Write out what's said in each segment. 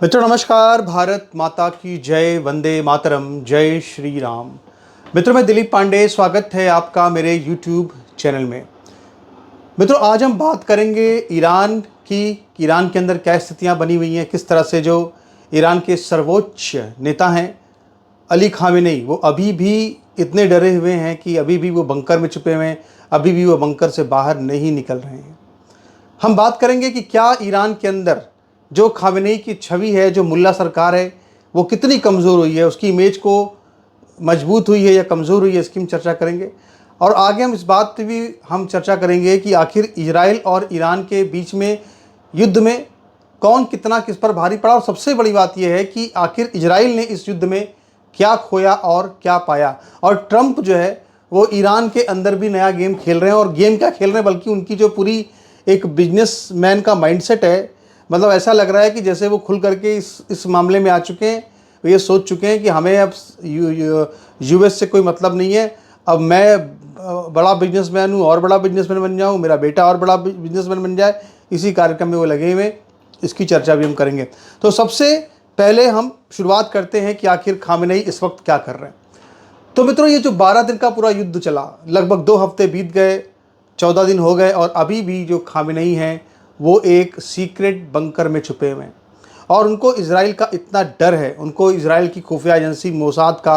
मित्रों नमस्कार। भारत माता की जय, वंदे मातरम, जय श्री राम। मित्रों मैं दिलीप पांडे, स्वागत है आपका मेरे YouTube चैनल में। मित्रों आज हम बात करेंगे ईरान की। ईरान के अंदर क्या स्थितियां बनी हुई हैं, किस तरह से जो ईरान के सर्वोच्च नेता हैं अली खामेनेई, वो अभी भी इतने डरे हुए हैं कि अभी भी वो बंकर में छुपे हुए हैं, अभी भी वो बंकर से बाहर नहीं निकल रहे हैं। हम बात करेंगे कि क्या ईरान के अंदर जो खामेनेई की छवि है, जो मुल्ला सरकार है, वो कितनी कमज़ोर हुई है, उसकी इमेज को मजबूत हुई है या कमज़ोर हुई है, इसकी हम चर्चा करेंगे। और आगे हम इस बात पे भी हम चर्चा करेंगे कि आखिर इजराइल और ईरान के बीच में युद्ध में कौन कितना किस पर भारी पड़ा, और सबसे बड़ी बात यह है कि आखिर इजराइल ने इस युद्ध में क्या खोया और क्या पाया। और ट्रंप जो है वो ईरान के अंदर भी नया गेम खेल रहे हैं, और गेम क्या खेल रहे हैं बल्कि उनकी जो पूरी एक बिजनेसमैन का माइंडसेट है, मतलब ऐसा लग रहा है कि जैसे वो खुल करके इस मामले में आ चुके हैं। वो ये सोच चुके हैं कि हमें अब यूएस से कोई मतलब नहीं है, अब मैं बड़ा बिजनेसमैन हूँ और बड़ा बिजनेसमैन बन जाऊँ, मेरा बेटा और बड़ा बिजनेसमैन बन जाए, इसी कार्यक्रम में वो लगे हुए। इसकी चर्चा भी हम करेंगे। तो सबसे पहले हम शुरुआत करते हैं कि आखिर खामेनेई इस वक्त क्या कर रहे हैं। तो मित्रों ये जो 12 दिन का पूरा युद्ध चला, लगभग 2 हफ्ते बीत गए, 14 दिन हो गए, और अभी भी जो खामेनेई हैं वो एक सीक्रेट बंकर में छुपे हुए हैं। और उनको इजराइल का इतना डर है, उनको इजराइल की खुफिया एजेंसी मोसाद का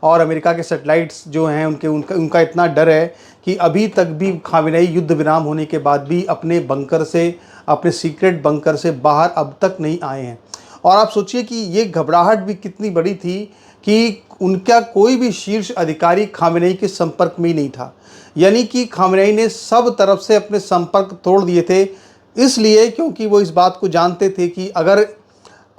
और अमेरिका के सैटेलाइट्स जो हैं उनका इतना डर है कि अभी तक भी खामेनेई युद्ध विराम होने के बाद भी अपने बंकर से, अपने सीक्रेट बंकर से बाहर अब तक नहीं आए हैं। और आप सोचिए कि ये घबराहट भी कितनी बड़ी थी कि उनका कोई भी शीर्ष अधिकारी खामेनेई के संपर्क में ही नहीं था। यानी कि खामेनेई ने सब तरफ से अपने संपर्क तोड़ दिए थे, इसलिए क्योंकि वो इस बात को जानते थे कि अगर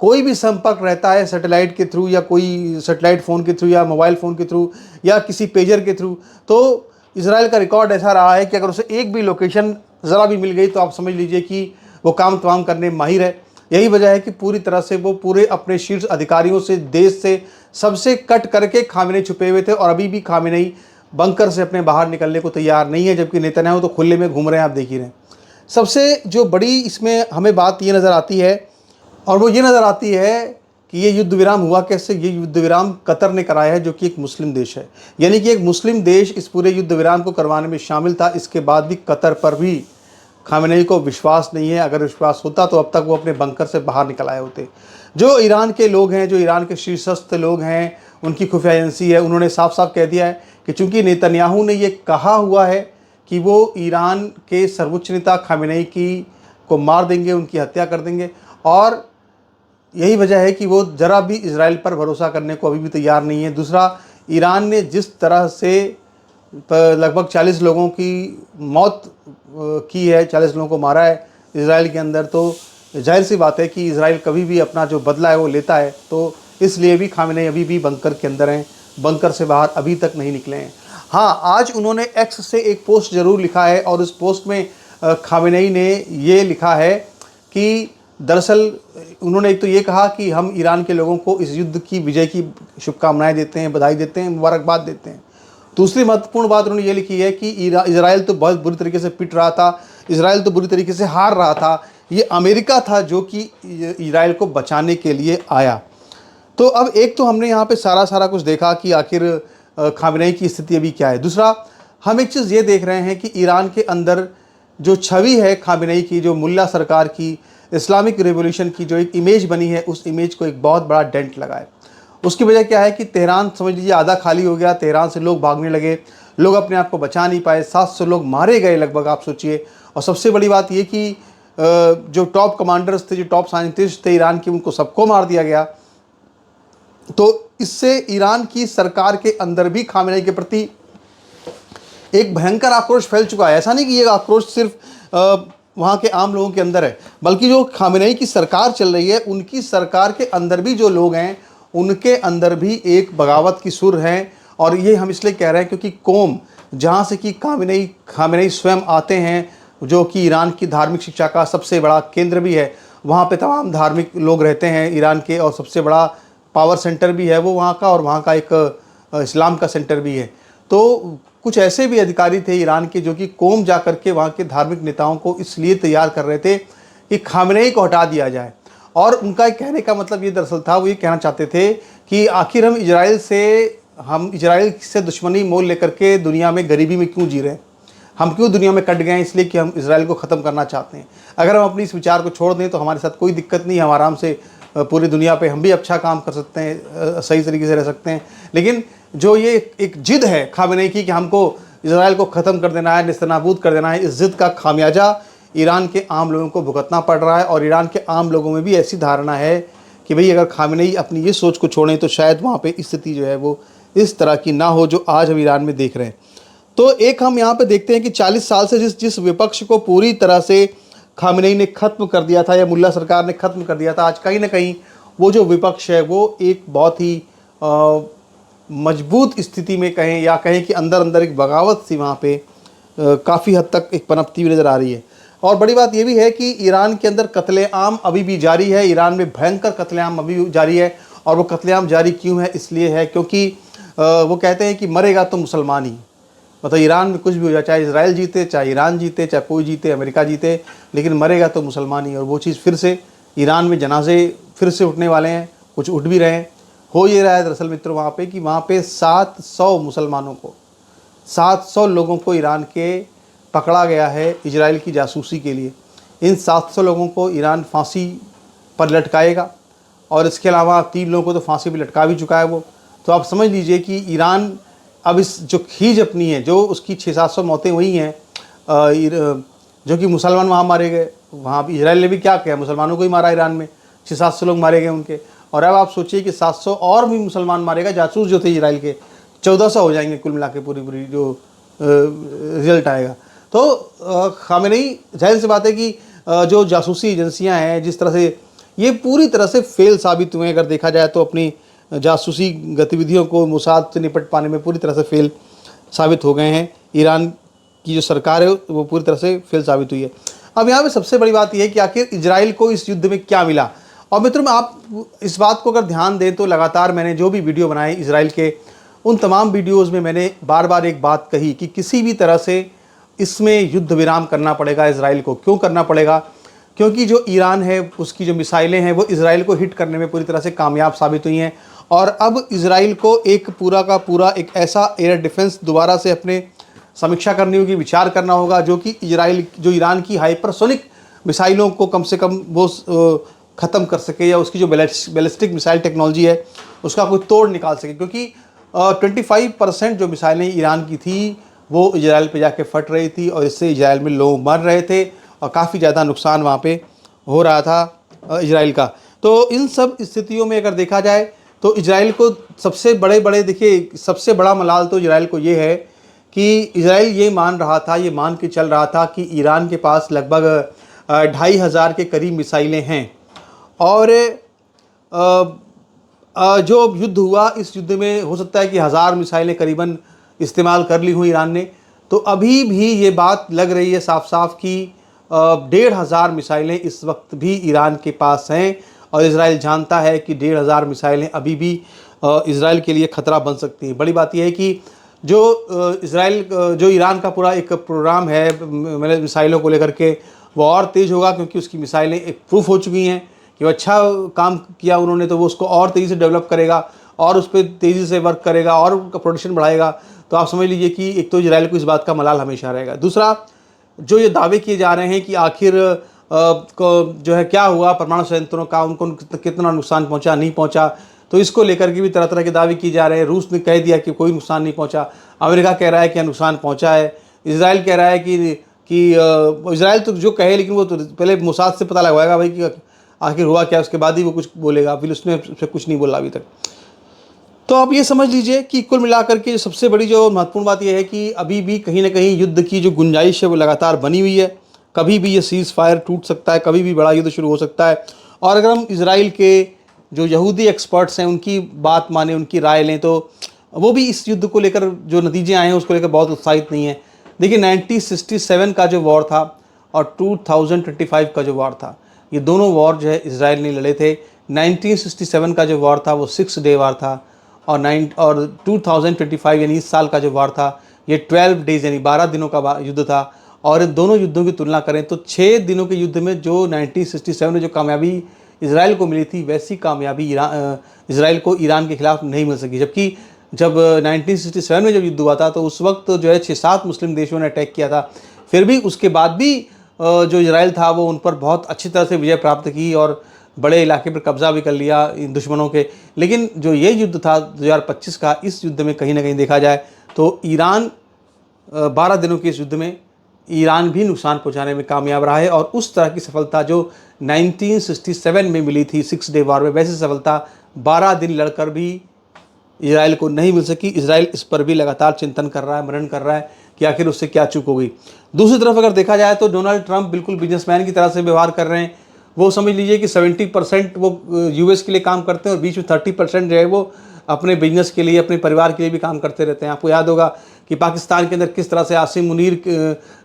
कोई भी संपर्क रहता है सैटेलाइट के थ्रू, या कोई सैटेलाइट फ़ोन के थ्रू, या मोबाइल फ़ोन के थ्रू, या किसी पेजर के थ्रू, तो इजराइल का रिकॉर्ड ऐसा रहा है कि अगर उसे एक भी लोकेशन ज़रा भी मिल गई तो आप समझ लीजिए कि वो काम तमाम करने में माहिर है। यही वजह है कि पूरी तरह से वो पूरे अपने शीर्ष अधिकारियों से, देश से, सबसे कट करके खामेनेई छुपे हुए थे। और अभी भी खामेनेई बंकर से अपने बाहर निकलने को तैयार नहीं है, जबकि नेतन्याहू तो खुले में घूम रहे हैं, आप देख ही रहे हैं। सबसे जो बड़ी इसमें हमें बात ये नज़र आती है, और वो ये नज़र आती है कि ये युद्ध विराम हुआ कैसे। ये युद्ध विराम कतर ने कराया है, जो कि एक मुस्लिम देश है। यानी कि एक मुस्लिम देश इस पूरे युद्ध विराम को करवाने में शामिल था। इसके बाद भी कतर पर भी खामेनेई को विश्वास नहीं है। अगर विश्वास होता तो अब तक वो अपने बंकर से बाहर निकल आए होते। जो ईरान के लोग हैं, जो ईरान के शीर्षस्थ लोग हैं, उनकी खुफिया एजेंसी है, उन्होंने साफ साफ कह दिया है कि चूँकि नेतन्याहू ने ये कहा हुआ है कि वो ईरान के सर्वोच्च नेता खामेनेई को मार देंगे, उनकी हत्या कर देंगे, और यही वजह है कि वो ज़रा भी इजराइल पर भरोसा करने को अभी भी तैयार नहीं है। दूसरा, ईरान ने जिस तरह से लगभग 40 लोगों की मौत की है, 40 लोगों को मारा है इजराइल के अंदर, तो जाहिर सी बात है कि इजराइल कभी भी अपना जो बदला है वो लेता है। तो इसलिए भी खामेनेई अभी भी बंकर के अंदर हैं, बंकर से बाहर अभी तक नहीं निकले हैं। हाँ, आज उन्होंने एक्स से एक पोस्ट ज़रूर लिखा है, और उस पोस्ट में खामेनेई ने ये लिखा है कि दरअसल उन्होंने एक तो ये कहा कि हम ईरान के लोगों को इस युद्ध की विजय की शुभकामनाएं देते हैं, बधाई देते हैं, मुबारकबाद देते हैं। दूसरी महत्वपूर्ण बात उन्होंने ये लिखी है कि इजराइल तो बहुत बुरी तरीके से पिट रहा था, इजराइल तो बुरी तरीके से हार रहा था, ये अमेरिका था जो कि इजराइल को बचाने के लिए आया। तो अब एक तो हमने यहाँ पे सारा कुछ देखा कि आखिर खामेनेई की स्थिति अभी क्या है। दूसरा, हम एक चीज़ ये देख रहे हैं कि ईरान के अंदर जो छवि है खामेनेई की, जो मुल्ला सरकार की, इस्लामिक रिवॉल्यूशन की जो एक इमेज बनी है, उस इमेज को एक बहुत बड़ा डेंट लगा है। उसकी वजह क्या है कि तेहरान समझ लीजिए आधा खाली हो गया, तेहरान से लोग भागने लगे, लोग अपने आप को बचा नहीं पाए, 700 लोग मारे गए लगभग, आप सोचिए। और सबसे बड़ी बात ये कि जो टॉप कमांडर्स थे, जो टॉप साइंटिस्ट थे ईरान के, उनको सबको मार दिया गया। तो इससे ईरान की सरकार के अंदर भी खामेनेई के प्रति एक भयंकर आक्रोश फैल चुका है। ऐसा नहीं कि ये आक्रोश सिर्फ वहाँ के आम लोगों के अंदर है, बल्कि जो खामेनेई की सरकार चल रही है, उनकी सरकार के अंदर भी जो लोग हैं, उनके अंदर भी एक बगावत की सुर है। और ये हम इसलिए कह रहे हैं क्योंकि कोम, जहाँ से कि खामेनेई स्वयं आते हैं, जो कि ईरान की धार्मिक शिक्षा का सबसे बड़ा केंद्र भी है, वहाँ पे तमाम धार्मिक लोग रहते हैं ईरान के, और सबसे बड़ा पावर सेंटर भी है वो वहाँ का, और वहाँ का एक इस्लाम का सेंटर भी है। तो कुछ ऐसे भी अधिकारी थे ईरान के जो कि कोम जा कर के वहाँ के धार्मिक नेताओं को इसलिए तैयार कर रहे थे कि खामेनेई को हटा दिया जाए। और उनका कहने का मतलब ये दरअसल था, वो ये कहना चाहते थे कि आखिर हम इजराइल से दुश्मनी मोल लेकर के दुनिया में गरीबी में क्यों जी रहे हैं, हम क्यों दुनिया में कट गए हैं, इसलिए कि हम इजराइल को ख़त्म करना चाहते हैं। अगर हम अपनी इस विचार को छोड़ दें तो हमारे साथ कोई दिक्कत नहीं है, हम आराम से पूरी दुनिया पे हम भी अच्छा काम कर सकते हैं, सही तरीके से रह सकते हैं। लेकिन जो ये एक जिद है खामेनेई की कि हमको इजराइल को ख़त्म कर देना है, निस्तनाबूद कर देना है, इस जिद का खामियाजा ईरान के आम लोगों को भुगतना पड़ रहा है। और ईरान के आम लोगों में भी ऐसी धारणा है कि भाई अगर खामेनेई अपनी ये सोच को छोड़ें तो शायद वहाँ पे स्थिति जो है वो इस तरह की ना हो जो आज हम ईरान में देख रहे हैं। तो एक हम यहाँ पे देखते हैं कि 40 साल से जिस विपक्ष को पूरी तरह से खामेनेई ने ख़त्म कर दिया था या मुल्ला सरकार ने ख़त्म कर दिया था, आज कहीं ना कहीं वो जो विपक्ष है वो एक बहुत ही मजबूत स्थिति में कहें या कहें कि अंदर अंदर एक बगावत सी वहाँ पे काफ़ी हद तक एक पनपती हुई नज़र आ रही है। और बड़ी बात ये भी है कि ईरान के अंदर कत्लेआम अभी भी जारी है, ईरान में भयंकर कत्लेआम अभी भी जारी है। और वो कत्लेआम जारी क्यों है, इसलिए है क्योंकि वो कहते हैं कि मरेगा तो मुसलमान ही। मतलब ईरान में कुछ भी हो जाए, चाहे इजराइल जीते, चाहे ईरान जीते, चाहे कोई जीते, अमेरिका जीते, लेकिन मरेगा तो मुसलमान ही। और वो चीज़ फिर से ईरान में जनाजे फिर से उठने वाले हैं, कुछ उठ भी रहे हैं। हो ये रहा है दरअसल मित्रों वहाँ पे कि वहाँ पे 700 मुसलमानों को, 700 लोगों को ईरान के पकड़ा गया है इजराइल की जासूसी के लिए। इन 700 लोगों को ईरान फांसी पर लटकाएगा और इसके अलावा 3 लोगों को तो फांसी पर लटका भी चुका है वो। तो आप समझ लीजिए कि ईरान अब इस जो खींच अपनी है, जो उसकी 600-700 मौतें हुई हैं जो कि मुसलमान वहाँ मारे गए, वहाँ भी इजराइल ने भी क्या किया, मुसलमानों को ही मारा ईरान में, 600-700 लोग मारे गए उनके। और अब आप सोचिए कि 700 और भी मुसलमान मारेगा, जासूस जो थे इजराइल के 1400 हो जाएंगे कुल मिला के, पूरी जो रिजल्ट आएगा। तो खामेनेई, जाहिर सी बात है कि जो जासूसी एजेंसियां हैं जिस तरह से ये पूरी तरह से फेल साबित हुए हैं, अगर देखा जाए तो अपनी जासूसी गतिविधियों को मोसाद से निपट पाने में पूरी तरह से फेल साबित हो गए हैं। ईरान की जो सरकार है वो पूरी तरह से फेल साबित हुई है। अब यहाँ पे सबसे बड़ी बात यह है कि आखिर इजराइल को इस युद्ध में क्या मिला। और मित्रों में आप इस बात को अगर ध्यान दें तो लगातार मैंने जो भी वीडियो बनाए इजराइल के, उन तमाम वीडियोज़ में मैंने बार बार एक बात कही कि किसी भी तरह से इसमें युद्ध विराम करना पड़ेगा इजराइल को। क्यों करना पड़ेगा? क्योंकि जो ईरान है उसकी जो मिसाइलें हैं वो इजराइल को हिट करने में पूरी तरह से कामयाब साबित हुई हैं। और अब इजराइल को एक पूरा का पूरा एक ऐसा एयर डिफेंस दोबारा से अपने समीक्षा करनी होगी, विचार करना होगा, जो कि जो ईरान की हाइपरसोनिक मिसाइलों को कम से कम वो ख़त्म कर सके, या उसकी जो बैलिस्टिक मिसाइल टेक्नोलॉजी है उसका कोई तोड़ निकाल सके। क्योंकि 25% जो मिसाइलें ईरान की थी वो इजराइल पे जाके फट रही थी और इससे इजराइल में लोग मर रहे थे और काफ़ी ज़्यादा नुकसान वहाँ पे हो रहा था इजराइल का। तो इन सब स्थितियों में अगर देखा जाए तो इजराइल को सबसे देखिए सबसे बड़ा मलाल तो इजराइल को ये है कि इजराइल ये मान के चल रहा था कि ईरान के पास लगभग 2500 के करीब मिसाइलें हैं। और जो युद्ध हुआ इस युद्ध में हो सकता है कि 1000 मिसाइलें करीबन इस्तेमाल कर ली हुई ईरान ने। तो अभी भी ये बात लग रही है साफ साफ कि 1500 मिसाइलें इस वक्त भी ईरान के पास हैं और इजराइल जानता है कि 1500 मिसाइलें अभी भी इजराइल के लिए ख़तरा बन सकती हैं। बड़ी बात यह है कि जो ईरान का पूरा एक प्रोग्राम है मतलब मिसाइलों को लेकर के, वो और तेज़ होगा क्योंकि उसकी मिसाइलें एक प्रूफ हो चुकी हैं कि वो अच्छा काम किया उन्होंने, तो वो उसको और तेज़ी से डेवलप करेगा और उस पर तेज़ी से वर्क करेगा और उनका प्रोडक्शन बढ़ाएगा। तो आप समझ लीजिए कि एक तो इजराइल को इस बात का मलाल हमेशा रहेगा। दूसरा, जो ये दावे किए जा रहे हैं कि आखिर जो है क्या हुआ परमाणु संयंत्रों का, उनको कितना नुकसान पहुंचा नहीं पहुंचा, तो इसको लेकर के भी तरह तरह के दावे किए जा रहे हैं। रूस ने कह दिया कि कोई नुकसान नहीं पहुंचा, अमेरिका कह रहा है कि नुकसान पहुंचा है, इजराइल कह रहा है कि इजराइल तो जो कहे, लेकिन वो तो पहले मोसाद से पता लगवाएगा भाई कि आखिर हुआ क्या, उसके बाद ही वो कुछ बोलेगा। फिर उसने कुछ नहीं बोला अभी तक। तो आप ये समझ लीजिए कि कुल मिलाकर के सबसे बड़ी जो महत्वपूर्ण बात यह है कि अभी भी कहीं ना कहीं युद्ध की जो गुंजाइश है वो लगातार बनी हुई है। कभी भी ये सीज़ फायर टूट सकता है, कभी भी बड़ा युद्ध शुरू हो सकता है। और अगर हम इजराइल के जो यहूदी एक्सपर्ट्स हैं उनकी बात माने, उनकी राय लें, तो वो भी इस युद्ध को लेकर जो नतीजे आए हैं उसको लेकर बहुत उत्साहित नहीं है। देखिए 1967 का जो वॉर था और 2025 का जो वॉर था, ये दोनों वॉर जो है इजराइल ने लड़े थे। 1967 का जो वॉर था वो 6 डे वॉर था और 2025 यानी इस साल का जो वॉर था ये 12 डेज़ यानी 12 दिनों का युद्ध था। और इन दोनों युद्धों की तुलना करें तो 6 दिनों के युद्ध में जो 1967 में जो कामयाबी इसराइल को मिली थी वैसी कामयाबी इसराइल को ईरान के खिलाफ नहीं मिल सकी। जबकि जब 1967 में जब युद्ध हुआ था तो उस वक्त जो है 6-7 मुस्लिम देशों ने अटैक किया था, फिर भी उसके बाद भी जो इसराइल था वो उन पर बहुत अच्छी तरह से विजय प्राप्त की और बड़े इलाके पर कब्जा भी कर लिया इन दुश्मनों के। लेकिन जो ये युद्ध था 2025 का, इस युद्ध में कहीं ना कहीं देखा जाए तो ईरान 12 दिनों के इस युद्ध में ईरान भी नुकसान पहुंचाने में कामयाब रहा है। और उस तरह की सफलता जो 1967 में मिली थी 6 डे वॉर में, वैसी सफलता 12 दिन लड़कर भी इसराइल को नहीं मिल सकी। इसराइल इस पर भी लगातार चिंतन कर रहा है, मनन कर रहा है कि आखिर उससे क्या चूक हो गई। दूसरी तरफ अगर देखा जाए तो डोनाल्ड ट्रंप बिल्कुल बिजनेसमैन की तरह से व्यवहार कर रहे हैं। वो समझ लीजिए कि 70% वो यूएस के लिए काम करते हैं और बीच में 30% जो है वो अपने बिजनेस के लिए, अपने परिवार के लिए भी काम करते रहते हैं। आपको याद होगा कि पाकिस्तान के अंदर किस तरह से आसिम मुनीर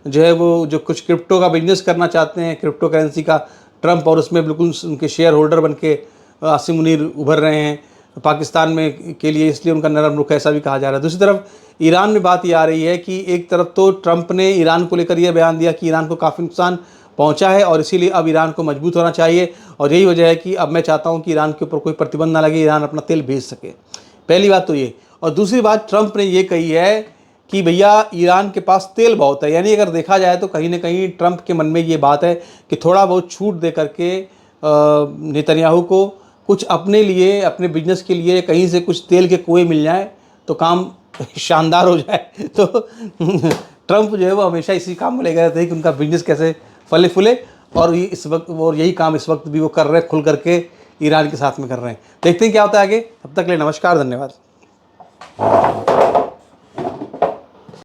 जो है वो जो कुछ क्रिप्टो का बिजनेस करना चाहते हैं, क्रिप्टो करेंसी का, ट्रंप और उसमें बिल्कुल उनके शेयर होल्डर बन के आसिम मुनीर उभर रहे हैं पाकिस्तान में के लिए, इसलिए उनका नरम रुख ऐसा भी कहा जा रहा है। दूसरी तरफ ईरान में बात ये आ रही है कि एक तरफ तो ट्रंप ने ईरान को लेकर यह बयान दिया कि ईरान को काफ़ी नुकसान पहुंचा है और इसीलिए अब ईरान को मजबूत होना चाहिए और यही वजह है कि अब मैं चाहता हूं कि ईरान के ऊपर कोई प्रतिबंध ना लगे, ईरान अपना तेल भेज सके। पहली बात तो ये। और दूसरी बात ट्रंप ने ये कही है कि भैया ईरान के पास तेल बहुत है। यानी अगर देखा जाए तो कहीं ना कहीं ट्रंप के मन में ये बात है कि थोड़ा बहुत छूट दे करके नेतन्याहू को कुछ अपने लिए, अपने बिजनेस के लिए कहीं से कुछ तेल के कुएँ मिल जाए तो काम शानदार हो जाए। तो ट्रंप जो है वो हमेशा इसी काम में लगे रहते हैं कि उनका बिजनेस कैसे फले फूले, और ये इस वक्त, और यही काम इस वक्त भी वो कर रहे हैं, खुल करके ईरान के साथ में कर रहे हैं। देखते हैं क्या होता है आगे। तब तक के लिए नमस्कार, धन्यवाद।